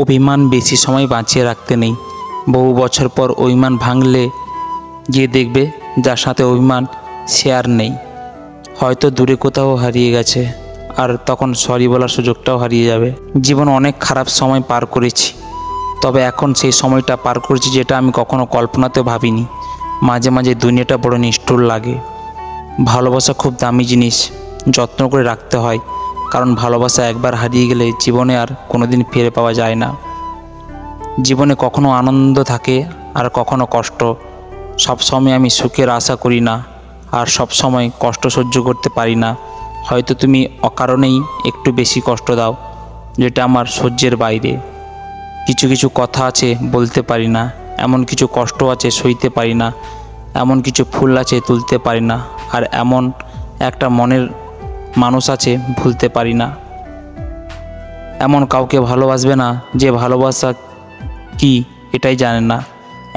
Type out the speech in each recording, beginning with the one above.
অভিমান বেশি সময় বাঁচিয়ে রাখতে নেই। বহু বছর পর অভিমান ভাঙলে গিয়ে দেখবে যার সাথে অভিমান সে আর নেই, হয়তো দূরে কোথাও হারিয়ে গেছে, আর তখন সরি বলার সুযোগটাও হারিয়ে যাবে। জীবনে অনেক খারাপ সময় পার করেছি, তবে এখন সেই সময়টা পার করেছি যেটা আমি কখনো কল্পনাতেও ভাবিনি। মাঝে মাঝে দুনিয়াটা বড় নিষ্ঠুর লাগে। ভালোবাসা খুব দামি জিনিস, যত্ন করে রাখতে হয়, কারণ ভালোবাসা একবার হারিয়ে গেলে জীবনে আর কোনোদিন ফিরে পাওয়া যায় না। জীবনে কখনো আনন্দ থাকে আর কখনো কষ্ট। সবসময় আমি সুখের আশা করি না, আর সব সময় কষ্ট সহ্য করতে পারি না। হয়তো তুমি অকারণেই একটু বেশি কষ্ট দাও, যেটা আমার সহ্যের বাইরে। কিছু কিছু কথা আছে বলতে পারি না, এমন কিছু কষ্ট আছে সইতে পারি না, এমন কিছু ফুল আছে তুলতে পারি না, আর এমন একটা মনের মানুষ আছে ভুলতে পারি না। এমন কাউকে ভালোবাসবে না যে ভালোবাসা কি এটাই জানে না।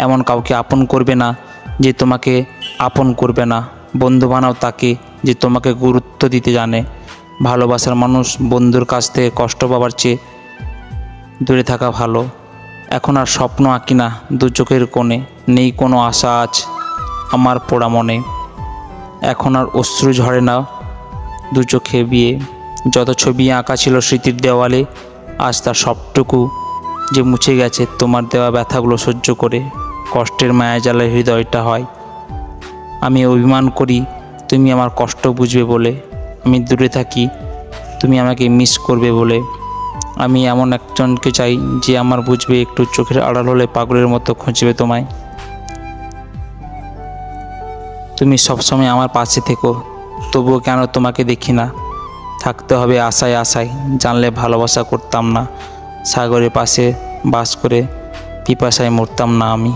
এমন কাউকে আপন করবে না যে তোমাকে আপন করবে না। বন্ধু বানাও তাকে যে তোমাকে গুরুত্ব দিতে জানে। ভালোবাসার মানুষ বন্ধুর কাছ থেকে কষ্ট পাবার চেয়ে দূরে থাকা ভালো। এখন আর স্বপ্ন আঁকি না দু চোখের কোণে, নেই কোনো আশা আজ আমার পোড়া মনে। এখন আর অশ্রু ঝরে না দু চোখে বিয়ে। যত ছবি আঁকা ছিল স্মৃতির দেওয়ালে, আজ তার সবটুকু যে মুছে গেছে তোমার দেওয়া ব্যথাগুলো সহ্য করে। কষ্টের মায়া জ্বালায় হৃদয়টা হয়। আমি অভিমান করি তুমি আমার কষ্ট বুঝবে বলে, আমি দূরে থাকি তুমি আমাকে মিস করবে বলে। আমি এমন একজনকে চাই যে আমার বুঝবে, একটু চোখের আড়াল হলে পাগলের মতো খুঁজবে তোমায়। তুমি সবসময় আমার পাশে থেকো, তবুও কেন তোমাকে দেখি না। থাকতে হবে আশায় আশায়, জানলে ভালোবাসা করতাম না। সাগরের পাশে বাস করে পিপাসায় মরতাম না আমি।